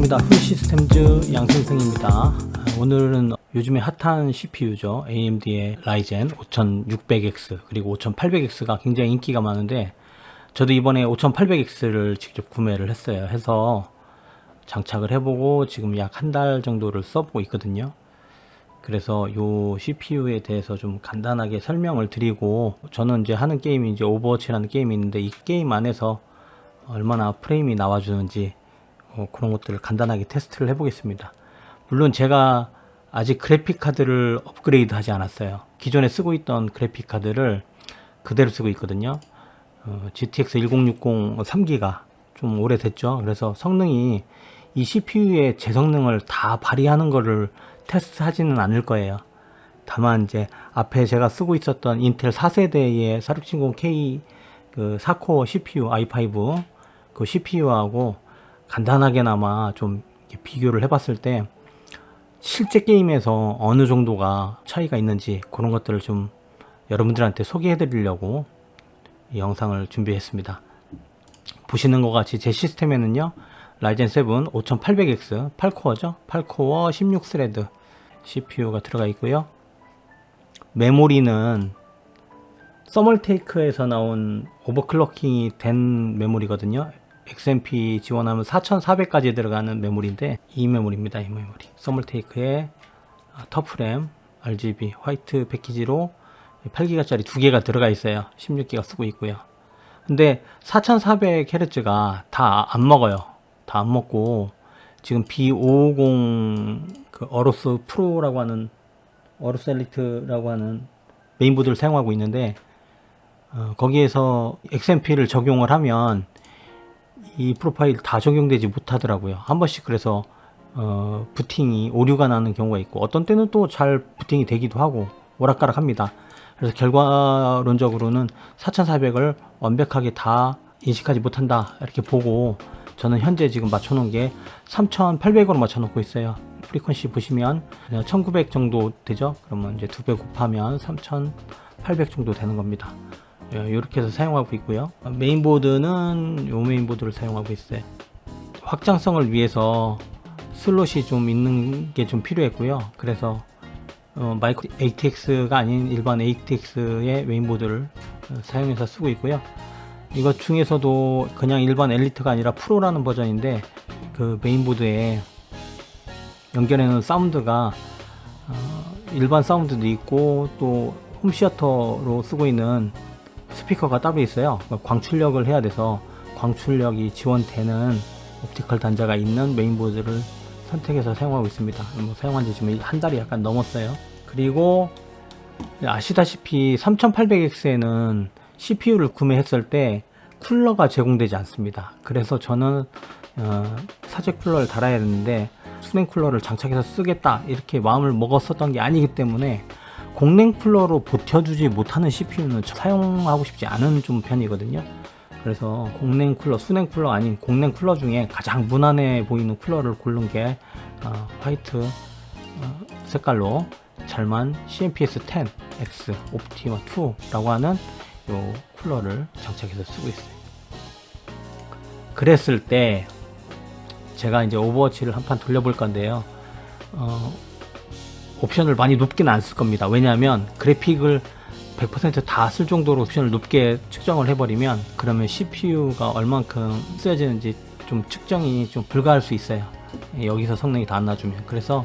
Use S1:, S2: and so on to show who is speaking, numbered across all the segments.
S1: 반갑습니다. 훈시스템즈 양승승입니다. 오늘은 요즘에 핫한 CPU죠. AMD의 라이젠 5600X 그리고 5800X가 굉장히 인기가 많은데, 저도 이번에 5800X를 직접 구매를 했어요. 해서 장착을 해보고 지금 약 한 달 정도를 써보고 있거든요. 그래서 요 CPU에 대해서 좀 간단하게 설명을 드리고, 저는 이제 하는 게임이 이제 오버워치라는 게임이 있는데, 이 게임 안에서 얼마나 프레임이 나와주는지 그런 것들을 간단하게 테스트를 해보겠습니다. 물론 제가 아직 그래픽 카드를 업그레이드 하지 않았어요. 기존에 쓰고 있던 그래픽 카드를 그대로 쓰고 있거든요. GTX 1060 3기가 좀 오래됐죠. 그래서 성능이 이 CPU의 제 성능을 다 발휘하는 거를 테스트 하지는 않을 거예요. 다만 이제 앞에 제가 쓰고 있었던 인텔 4세대의 4670K 그 4코어 CPU i5 그 CPU하고 간단하게나마 좀 비교를 해봤을 때 실제 게임에서 어느 정도가 차이가 있는지 그런 것들을 좀 여러분들한테 소개해 드리려고 이 영상을 준비했습니다. 보시는 것 같이 제 시스템에는요, 라이젠 7 5800X 8코어죠. 8코어 16스레드 CPU가 들어가 있고요. 메모리는 서멀테이크에서 나온 오버클럭킹이 된 메모리거든요. XMP 지원하면 4400까지 들어가는 메모리인데, 이 메모리입니다. 이 메모리. 서멀테이크의 터프램 RGB 화이트 패키지로 8기가짜리 2개가 들어가 있어요. 16기가 쓰고 있고요. 근데 4400Hz가 다 안 먹어요. 다 안 먹고 지금 B550 그 어로스 프로라고 하는, 어로스 엘리트라고 하는 메인보드를 사용하고 있는데, 거기에서 XMP를 적용을 하면 이 프로파일 다 적용되지 못하더라고요. 한 번씩. 그래서 부팅이 오류가 나는 경우가 있고, 어떤 때는 또 잘 부팅이 되기도 하고 오락가락 합니다. 그래서 결과론적으로는 4400을 완벽하게 다 인식하지 못한다 이렇게 보고, 저는 현재 지금 맞춰놓은 게 3800으로 맞춰놓고 있어요. 프리퀀시 보시면 1900 정도 되죠. 그러면 이제 2배 곱하면 3800 정도 되는 겁니다. 이렇게 해서 사용하고 있고요. 메인보드는 요 메인보드를 사용하고 있어요. 확장성을 위해서 슬롯이 좀 있는 게 좀 필요했고요. 그래서 마이크로 ATX가 아닌 일반 ATX의 메인보드를 사용해서 쓰고 있고요. 이것 중에서도 그냥 일반 엘리트가 아니라 프로라는 버전인데, 그 메인보드에 연결해놓은 사운드가 일반 사운드도 있고, 또 홈시어터로 쓰고 있는 스피커가 따로 있어요. 광출력을 해야 돼서 광출력이 지원되는 옵티컬 단자가 있는 메인보드를 선택해서 사용하고 있습니다. 사용한 지 지금 한 달이 약간 넘었어요. 그리고 아시다시피 3800X에는 CPU를 구매했을 때 쿨러가 제공되지 않습니다. 그래서 저는 사제 쿨러를 달아야 되는데, 수냉 쿨러를 장착해서 쓰겠다 이렇게 마음을 먹었었던 게 아니기 때문에, 공냉 쿨러로 버텨주지 못하는 CPU는 사용하고 싶지 않은 좀 편이거든요. 그래서 공냉 쿨러, 수냉 쿨러 아닌 공냉 쿨러 중에 가장 무난해 보이는 쿨러를 고른 게 화이트 색깔로 잘만 CMPS-10X 옵티마 2라고 하는 요 쿨러를 장착해서 쓰고 있어요. 그랬을 때 제가 이제 오버워치를 한판 돌려볼 건데요. 옵션을 많이 높게는 안 쓸 겁니다. 왜냐하면 그래픽을 100% 다 쓸 정도로 옵션을 높게 측정을 해버리면, 그러면 CPU가 얼만큼 쓰여지는지 좀 측정이 좀 불가할 수 있어요. 여기서 성능이 다 안 나주면. 그래서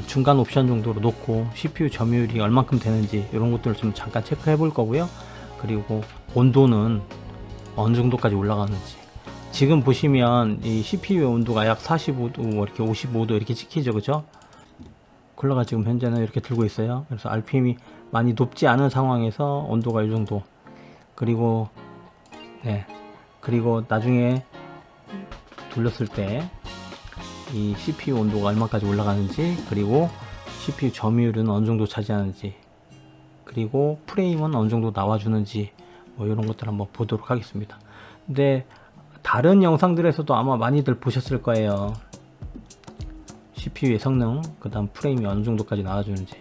S1: 중간 옵션 정도로 놓고 CPU 점유율이 얼만큼 되는지 이런 것들을 좀 잠깐 체크해 볼 거고요. 그리고 온도는 어느 정도까지 올라가는지. 지금 보시면 이 CPU의 온도가 약 45도, 이렇게 55도 이렇게 찍히죠, 그죠? 쿨러가 지금 현재는 이렇게 들고 있어요. 그래서 RPM이 많이 높지 않은 상황에서 온도가 이 정도. 그리고 그리고 나중에 돌렸을 때 이 CPU 온도가 얼마까지 올라가는지, 그리고 CPU 점유율은 어느 정도 차지하는지, 그리고 프레임은 어느 정도 나와주는지, 이런 것들 한번 보도록 하겠습니다. 근데 다른 영상들에서도 아마 많이들 보셨을 거예요. CPU의 성능, 그 다음 프레임이 어느 정도까지 나와주는지.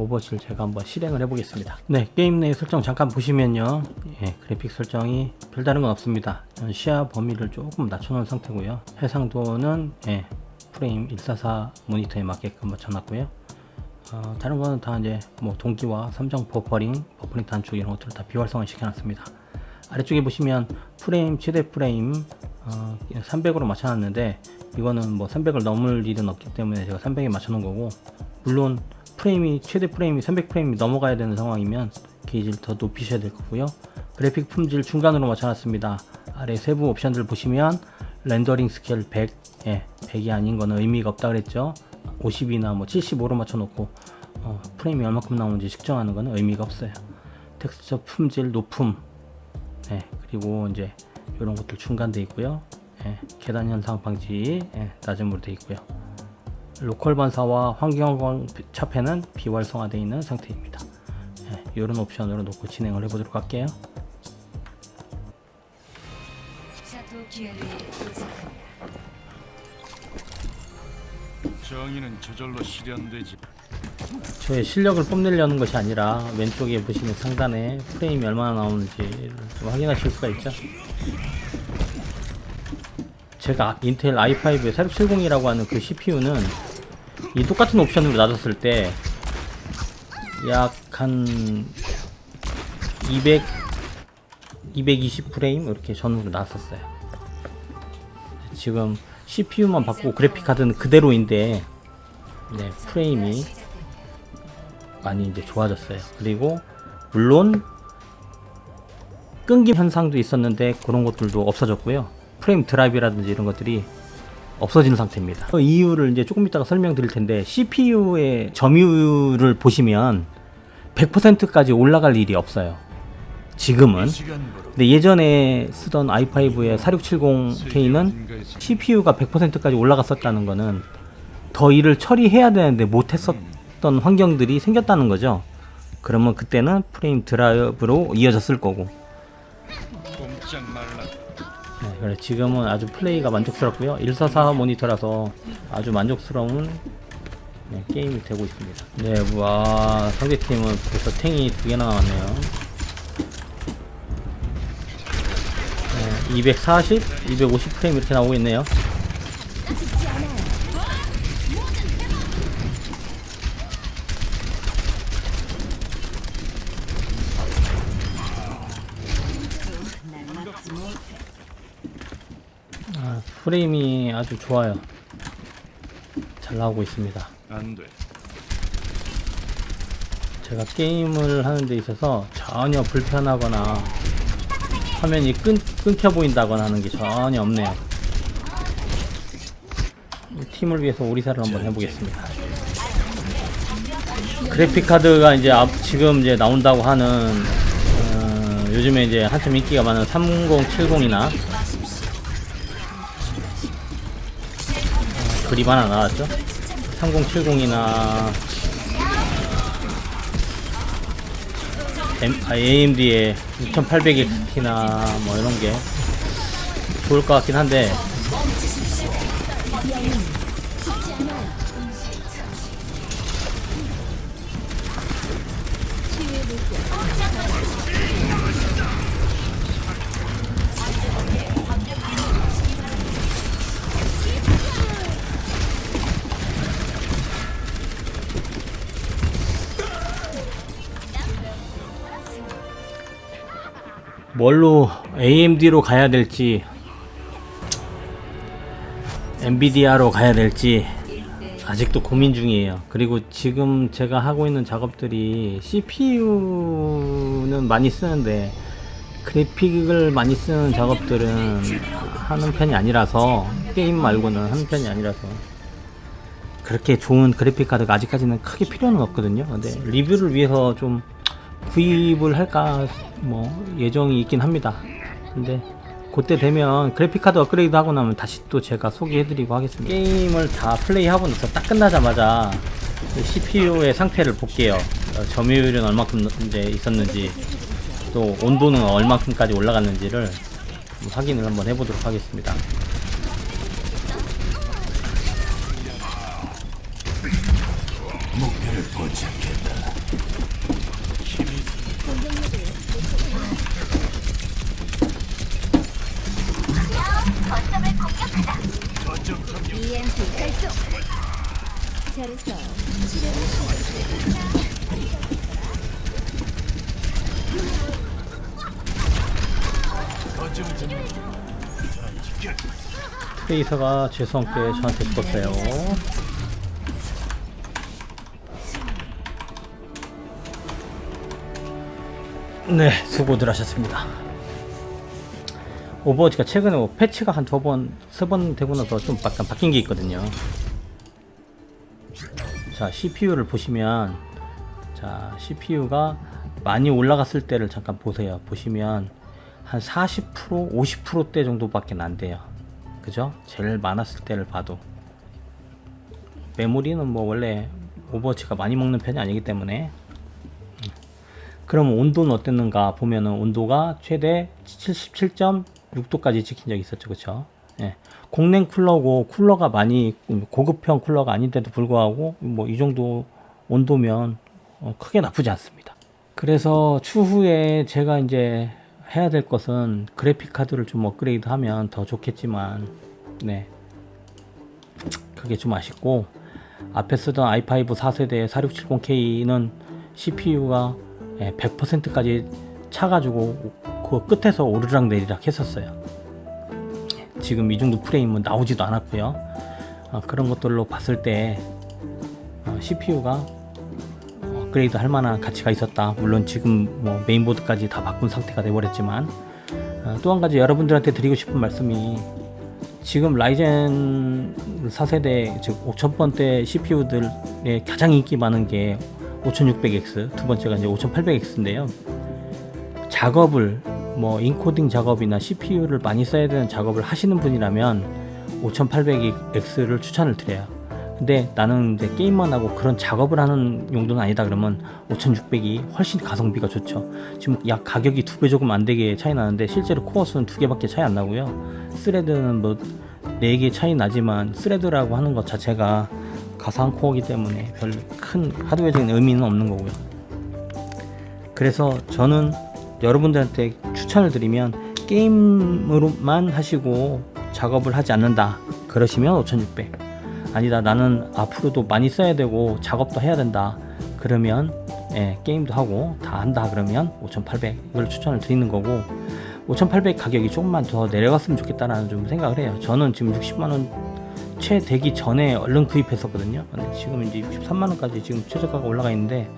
S1: 오버워치를 제가 한번 실행을 해보겠습니다. 네, 게임 내 설정 잠깐 보시면요, 예, 그래픽 설정이 별다른 건 없습니다. 시야 범위를 조금 낮춰놓은 상태고요. 해상도는 예, 프레임 144 모니터에 맞게끔 맞춰놨고요. 다른 거는 다 이제 뭐 동기화, 삼정 버퍼링 단축 이런 것들을 다 비활성화 시켜놨습니다. 아래쪽에 보시면 프레임 최대 프레임 300으로 맞춰놨는데, 이거는 뭐 300을 넘을 일은 없기 때문에 제가 300에 맞춰놓은 거고, 물론 최대 프레임이 300프레임이 넘어가야 되는 상황이면 게이지를 더 높이셔야 될 거고요. 그래픽 품질 중간으로 맞춰놨습니다. 아래 세부 옵션들 보시면 렌더링 스케일 100, 100이 아닌 거는 의미가 없다 그랬죠. 50이나 뭐 75로 맞춰놓고 프레임이 얼마큼 나오는지 측정하는 거는 의미가 없어요. 텍스처 품질 높음, 그리고 이제 이런 것들 중간돼 있고요. 계단 현상 방지 낮음으로 돼 있고요. 로컬 반사와 환경 차폐는 비활성화되어 있는 상태입니다. 이런 옵션으로 놓고 진행을 해보도록 할게요.
S2: 정의는 저절로 실현되지.
S1: 저의 실력을 뽐내려는 것이 아니라 왼쪽에 보시는 상단에 프레임이 얼마나 나오는지 좀 확인하실 수가 있죠. 제가 인텔 i5의 4670이라고 하는 그 CPU는 이 똑같은 옵션으로 놔뒀을 때 약 한 220 프레임 이렇게 전후로 놨었어요. 지금 CPU만 바꾸고 그래픽 카드는 그대로인데 프레임이 많이 이제 좋아졌어요. 그리고 물론 끊김 현상도 있었는데 그런 것들도 없어졌고요. 프레임 드랍이라든지 이런 것들이 없어진 상태입니다. 그 이유를 이제 조금 이따가 설명드릴 텐데, CPU의 점유율을 보시면 100%까지 올라갈 일이 없어요. 지금은. 근데 예전에 쓰던 i5의 4670K는 CPU가 100%까지 올라갔었다는 거는 더 일을 처리해야 되는데 못했었던 환경들이 생겼다는 거죠. 그러면 그때는 프레임 드랍으로 이어졌을 거고. 그래, 지금은 아주 플레이가 만족스럽고요. 144 모니터라서 아주 만족스러운 게임이 되고 있습니다. 네, 와, 상대팀은 벌써 탱이 2개나 나왔네요. 240, 250 프레임 이렇게 나오고 있네요. 프레임이 아주 좋아요. 잘 나오고 있습니다.
S2: 안 돼.
S1: 제가 게임을 하는 데 있어서 전혀 불편하거나 화면이 끊겨 보인다거나 하는 게 전혀 없네요. 팀을 위해서 오리사를 한번 해보겠습니다. 그래픽 카드가 이제 지금 이제 나온다고 하는 요즘에 이제 한참 인기가 많은 3070이나 그립 하나 나왔죠. 3070이나 AMD의 6800XT나 뭐 이런 게 좋을 것 같긴 한데, 뭘로 AMD로 가야 될지 엔비디아로 가야 될지 아직도 고민 중이에요. 그리고 지금 제가 하고 있는 작업들이 CPU는 많이 쓰는데 그래픽을 많이 쓰는 작업들은 하는 편이 아니라서, 게임 말고는 하는 편이 아니라서 그렇게 좋은 그래픽 카드가 아직까지는 크게 필요는 없거든요. 근데 리뷰를 위해서 좀 구입을 할까 뭐 예정이 있긴 합니다. 근데 그때 되면 그래픽 카드 업그레이드 하고 나면 다시 또 제가 소개해드리고 하겠습니다. 게임을 다 플레이하고 나서 딱 끝나자마자 CPU의 상태를 볼게요. 점유율은 얼마큼 이제 있었는지, 또 온도는 얼마큼까지 올라갔는지를 확인을 한번 해보도록 하겠습니다.
S3: 목표를 포착했다. EMP 발동. 잘했어. 치료를 시작해.
S1: 트레이서가 죄송하게 저한테 죽었어요. 네, 수고들 하셨습니다. 오버워치가 최근에 뭐 패치가 한 2번, 3번 되고 나서 좀 약간 바뀐 게 있거든요. 자, CPU를 보시면, 자, CPU가 많이 올라갔을 때를 잠깐 보세요. 보시면 한 40%, 50%대 정도밖에 안 돼요. 그죠? 제일 많았을 때를 봐도. 메모리는 뭐 원래 오버워치가 많이 먹는 편이 아니기 때문에. 그럼 온도는 어땠는가 보면은 온도가 최대 77.6도까지 찍힌 적이 있었죠. 그쵸? 예. 공냉 쿨러고 쿨러가 많이 고급형 쿨러가 아닌데도 불구하고 뭐 이 정도 온도면 크게 나쁘지 않습니다. 그래서 추후에 제가 이제 해야 될 것은 그래픽 카드를 좀 업그레이드 하면 더 좋겠지만, 네, 그게 좀 아쉽고, 앞에 쓰던 i5 4세대 4670K는 CPU가 100%까지 차가지고 그 끝에서 오르락 내리락 했었어요. 지금 이 정도 프레임은 나오지도 않았고요. 그런 것들로 봤을 때 CPU가 업그레이드 할 만한 가치가 있었다. 물론 지금 뭐 메인보드까지 다 바꾼 상태가 돼버렸지만, 또 한 가지 여러분들한테 드리고 싶은 말씀이, 지금 라이젠 4세대 즉 5000번대 CPU들의 가장 인기 많은 게 5600X, 두 번째가 이제 5800X인데요. 작업을 뭐 인코딩 작업이나 CPU를 많이 써야 되는 작업을 하시는 분이라면 5800X를 추천을 드려요. 근데 나는 이제 게임만 하고 그런 작업을 하는 용도는 아니다 그러면 5600이 훨씬 가성비가 좋죠. 지금 약 가격이 2배 조금 안 되게 차이 나는데 실제로 코어 수는 2개밖에 차이 안 나고요. 스레드는 뭐 4개 차이 나지만 스레드라고 하는 것 자체가 가상 코어이기 때문에 별 큰 하드웨어적인 의미는 없는 거고요. 그래서 저는 여러분들한테 추천을 드리면 게임으로만 하시고 작업을 하지 않는다 그러시면 5600, 아니다 나는 앞으로도 많이 써야 되고 작업도 해야 된다 그러면 게임도 하고 다 한다 그러면 5800을 추천을 드리는 거고, 5800 가격이 조금만 더 내려갔으면 좋겠다라는 좀 생각을 해요. 저는 지금 60만원 최되기 전에 얼른 구입했었거든요. 근데 지금 이제 63만원까지 지금 최저가가 올라가 있는데,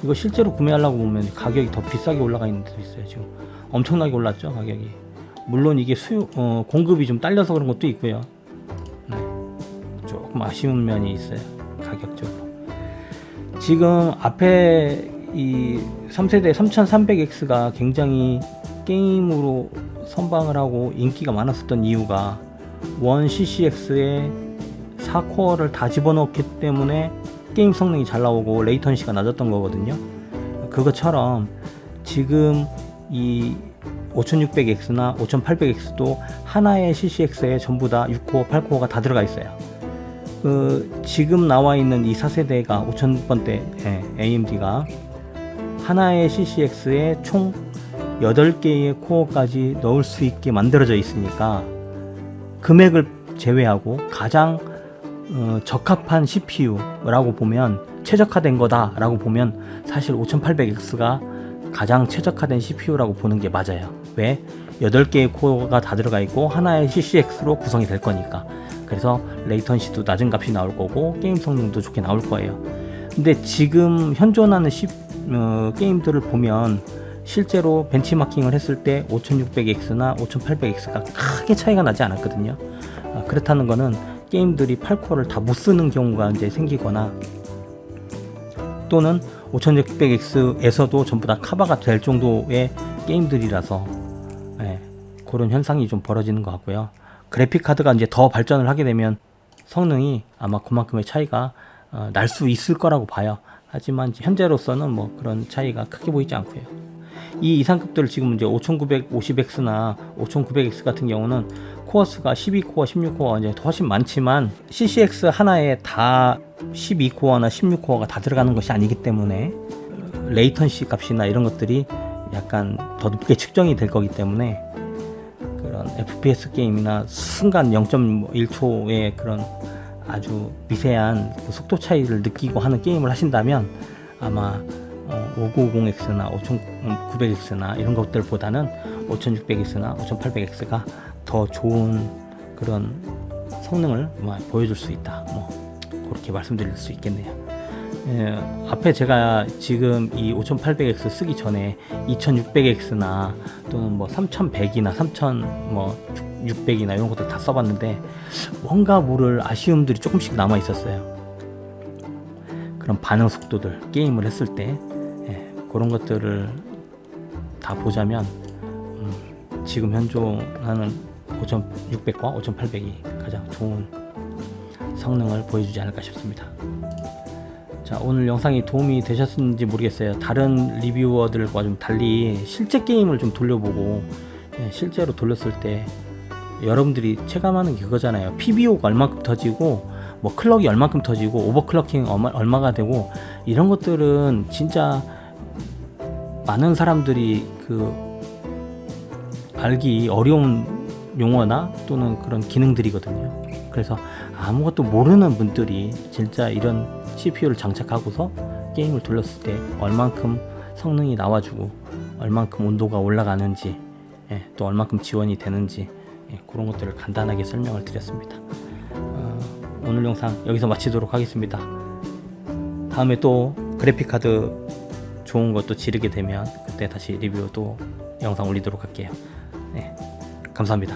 S1: 이거 실제로 구매하려고 보면 가격이 더 비싸게 올라가 있는 데도 있어요. 지금 엄청나게 올랐죠 가격이. 물론 이게 공급이 좀 딸려서 그런 것도 있고요. 네, 조금 아쉬운 면이 있어요 가격적으로. 지금 앞에 이 3세대 3300X가 굉장히 게임으로 선방을 하고 인기가 많았었던 이유가 1CCX에 4코어를 다 집어넣기 때문에 게임 성능이 잘 나오고 레이턴시가 낮았던 거거든요. 그것처럼 지금 이 5600X나 5800X도 하나의 CCX에 전부 다 6코어, 8코어가 다 들어가 있어요. 지금 나와 있는 이 4세대가 5000번대 AMD가 하나의 CCX에 총 8개의 코어까지 넣을 수 있게 만들어져 있으니까 금액을 제외하고 가장 적합한 CPU라고 보면, 최적화된 거다라고 보면 사실 5800X가 가장 최적화된 CPU라고 보는 게 맞아요. 왜? 8개의 코어가 다 들어가 있고 하나의 CCX로 구성이 될 거니까. 그래서 레이턴시도 낮은 값이 나올 거고 게임 성능도 좋게 나올 거예요. 근데 지금 현존하는 게임들을 보면 실제로 벤치마킹을 했을 때 5600X나 5800X가 크게 차이가 나지 않았거든요. 그렇다는 거는 게임들이 8코어를 다 못 쓰는 경우가 이제 생기거나, 또는 5600X에서도 전부 다 커버가 될 정도의 게임들이라서 그런 현상이 좀 벌어지는 것 같고요. 그래픽 카드가 이제 더 발전을 하게 되면 성능이 아마 그만큼의 차이가 날 수 있을 거라고 봐요. 하지만 현재로서는 뭐 그런 차이가 크게 보이지 않고요. 이 이상급들 지금 이제 5950X나 5900X 같은 경우는 코어 수가 12코어, 16코어 이제 훨씬 많지만 CCX 하나에 다 12코어나 16코어가 다 들어가는 것이 아니기 때문에 레이턴시 값이나 이런 것들이 약간 더 높게 측정이 될 거기 때문에 그런 FPS 게임이나 순간 0.1초의 그런 아주 미세한 그 속도 차이를 느끼고 하는 게임을 하신다면 아마 5950X나 5900X나 이런 것들보다는 5600X나 5800X가 더 좋은 그런 성능을 보여줄 수 있다. 그렇게 말씀드릴 수 있겠네요. 앞에 제가 지금 이 5800X 쓰기 전에 2600X나 또는 3100이나 3600이나 이런 것들 다 써봤는데 뭔가 모를 아쉬움들이 조금씩 남아 있었어요. 그런 반응 속도들, 게임을 했을 때 그런 것들을 다 보자면 지금 현존하는 5600과 5800이 가장 좋은 성능을 보여주지 않을까 싶습니다. 자, 오늘 영상이 도움이 되셨는지 모르겠어요. 다른 리뷰어들과 좀 달리 실제 게임을 좀 돌려보고 실제로 돌렸을 때 여러분들이 체감하는 게 그거잖아요. PBO가 얼마큼 터지고 클럭이 얼마큼 터지고 오버클럭킹 얼마가 되고 이런 것들은 진짜 많은 사람들이 알기 어려운 용어나 또는 그런 기능들이거든요. 그래서 아무것도 모르는 분들이 진짜 이런 CPU를 장착하고서 게임을 돌렸을 때 얼만큼 성능이 나와주고 얼만큼 온도가 올라가는지 또 얼만큼 지원이 되는지 그런 것들을 간단하게 설명을 드렸습니다. 오늘 영상 여기서 마치도록 하겠습니다. 다음에 또 그래픽카드 좋은 것도 지르게 되면 그때 다시 리뷰 또 영상 올리도록 할게요. 감사합니다.